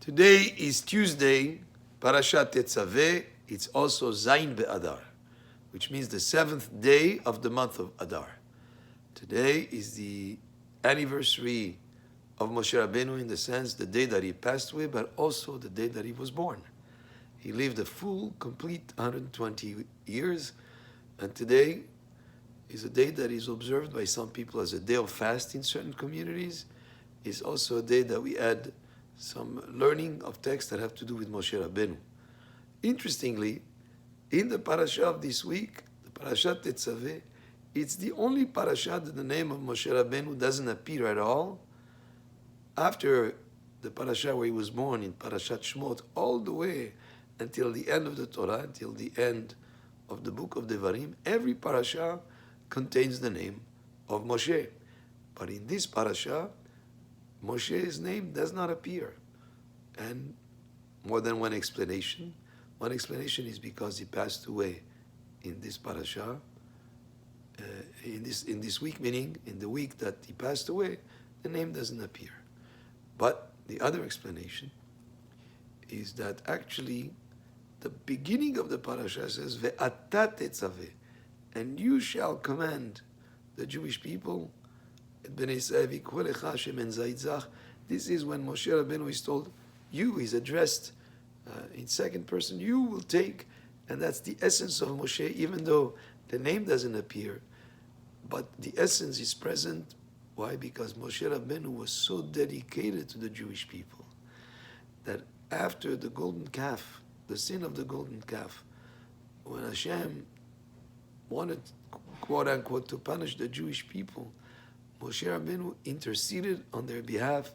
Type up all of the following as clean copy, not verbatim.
Today is Tuesday, Parashat Tetzaveh. It's also Zayin BeAdar, which means the seventh day of the month of Adar. Today is the anniversary of Moshe Rabbeinu in the sense the day that he passed away, but also the day that he was born. He lived a full, complete 120 years, and today is a day that is observed by some people as a day of fast in certain communities. It's also a day that we add some learning of texts that have to do with Moshe Rabbeinu. Interestingly, in the parasha of this week, the Parashat Tetzaveh, it's the only parasha that the name of Moshe Rabbeinu doesn't appear at all. After the parasha where he was born in Parashat Shmot, all the way until the end of the Torah, until the end of the book of Devarim, every parasha contains the name of Moshe. But in this parasha, Moshe's name does not appear. And more than one explanation. One explanation is because he passed away in this parasha, in this week, meaning in the week that he passed away, the name doesn't appear. But the other explanation is that actually the beginning of the parasha says, Ve'ata Tetzaveh, and you shall command the Jewish people. This is when Moshe Rabbeinu is told, you, is addressed in second person, you will take, and that's the essence of Moshe, even though the name doesn't appear, but the essence is present. Why? Because Moshe Rabbeinu was so dedicated to the Jewish people that after the golden calf, the sin of the golden calf, when Hashem wanted, quote unquote, to punish the Jewish people, Moshe Rabbeinu interceded on their behalf,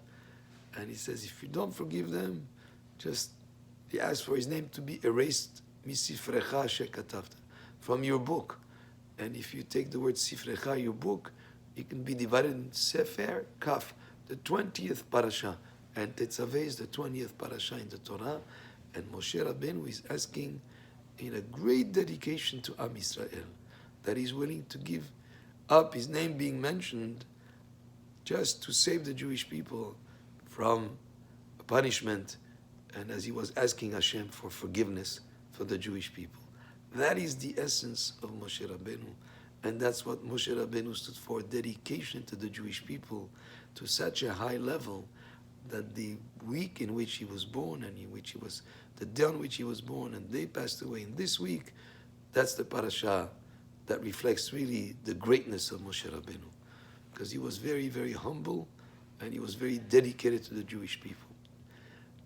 and he says, if you don't forgive them, just, he asked for his name to be erased, misifrecha shekatavta, from your book. And if you take the word sifrecha, your book, it can be divided in Sefer Kaf, the 20th parasha, and Tetzaveh is the 20th parasha in the Torah, and Moshe Rabbeinu is asking in a great dedication to Am Yisrael, that he's willing to give up his name being mentioned just to save the Jewish people from punishment, and as he was asking Hashem for forgiveness for the Jewish people. That is the essence of Moshe Rabbeinu, and that's what Moshe Rabbeinu stood for, dedication to the Jewish people to such a high level that the week in which he was born, and in which he was, the day on which he was born, and they passed away in this week, that's the parasha that reflects really the greatness of Moshe Rabbeinu, because he was very, very humble, and he was very dedicated to the Jewish people.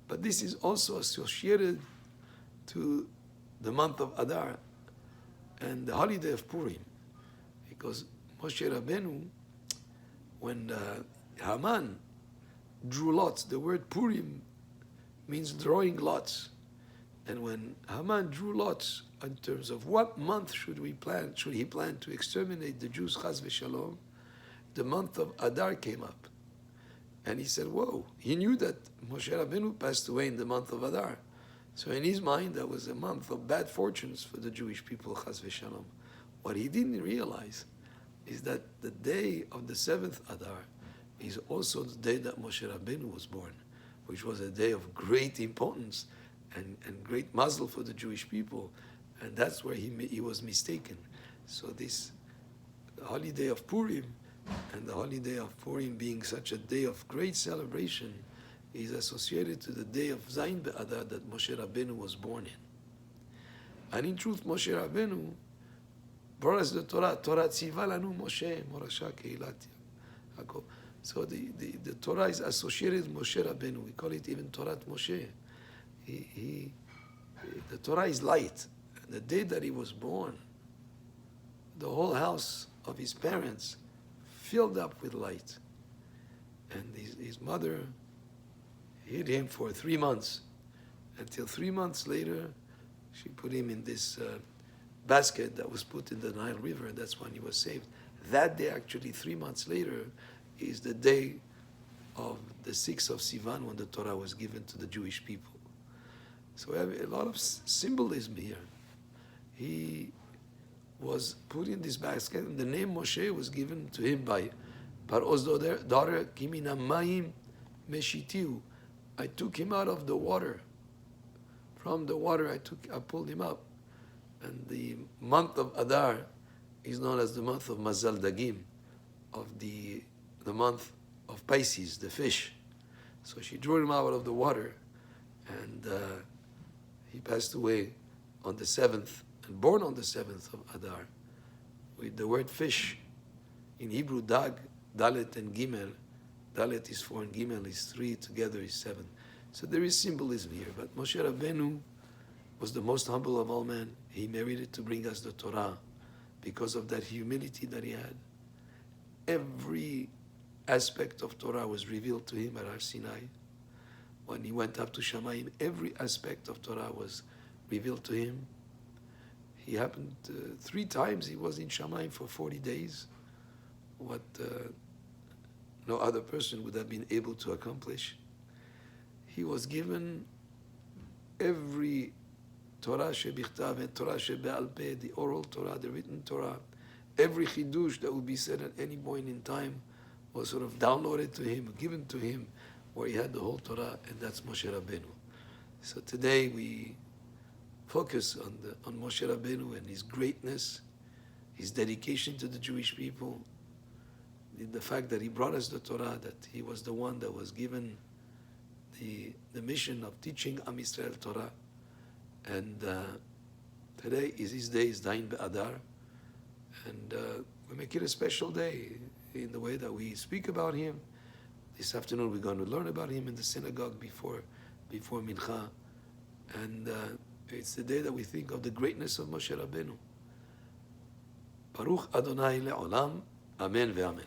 But this is also associated to the month of Adar and the holiday of Purim, because Moshe Rabbeinu, when Haman drew lots, the word Purim means drawing lots, and when Haman drew lots in terms of what month should he plan to exterminate the Jews, chas v'shalom, the month of Adar came up. And he said, whoa, he knew that Moshe Rabbeinu passed away in the month of Adar. So in his mind, that was a month of bad fortunes for the Jewish people, chas v'shalom. What he didn't realize is that the day of the 7th Adar is also the day that Moshe Rabbeinu was born, which was a day of great importance and great mazel for the Jewish people. And that's where he was mistaken. So this holiday of Purim, and the holiday of Purim being such a day of great celebration, is associated to the day of Zayin BeAdar that Moshe Rabbeinu was born in. And in truth, Moshe Rabbeinu brought us the Torah. Torah tziva lanu Moshe, morasha keilat Yaakov. So the Torah is associated with Moshe Rabbeinu. We call it even Torah Moshe. The Torah is light. And the day that he was born, the whole house of his parents filled up with light. And his mother hid him for 3 months, until 3 months later, she put him in this basket that was put in the Nile River, and that's when he was saved. That day, actually, 3 months later, is the day of the 6th of Sivan, when the Torah was given to the Jewish people. So we have a lot of symbolism here. He was put in this basket, and the name Moshe was given to him by Paro's daughter, Kimina Mayim Meshitiu, I took him out of the water. From the water I pulled him up. And the month of Adar is known as the month of Mazal Dagim, of the month of Pisces, the fish. So she drew him out of the water, and he passed away on the 7th, and born on the 7th of Adar, with the word fish. In Hebrew, dag, dalet, and gimel. Dalet is 4 and gimel is 3, together is 7. So there is symbolism here. But Moshe Rabbeinu was the most humble of all men. He merited to bring us the Torah because of that humility that he had. Every aspect of Torah was revealed to him at Har Sinai. When he went up to Shamayim, every aspect of Torah was revealed to him. He happened 3 times he was in Shamayim for 40 days, what no other person would have been able to accomplish. He was given every Torah shebichtav and Torah shebe'al peh, the oral Torah, the written Torah. Every chidush that would be said at any point in time was sort of downloaded to him, given to him, where he had the whole Torah, and that's Moshe Rabbeinu. So today we focus on Moshe Rabbeinu and his greatness, his dedication to the Jewish people, the fact that he brought us the Torah, that he was the one that was given the mission of teaching Am Yisrael Torah. And today is his day, is Zayin BeAdar, and we make it a special day in the way that we speak about him. This afternoon we're going to learn about him in the synagogue before Mincha, and it's the day that we think of the greatness of Moshe Rabbeinu. Baruch Adonai le'olam, Amen ve'amen.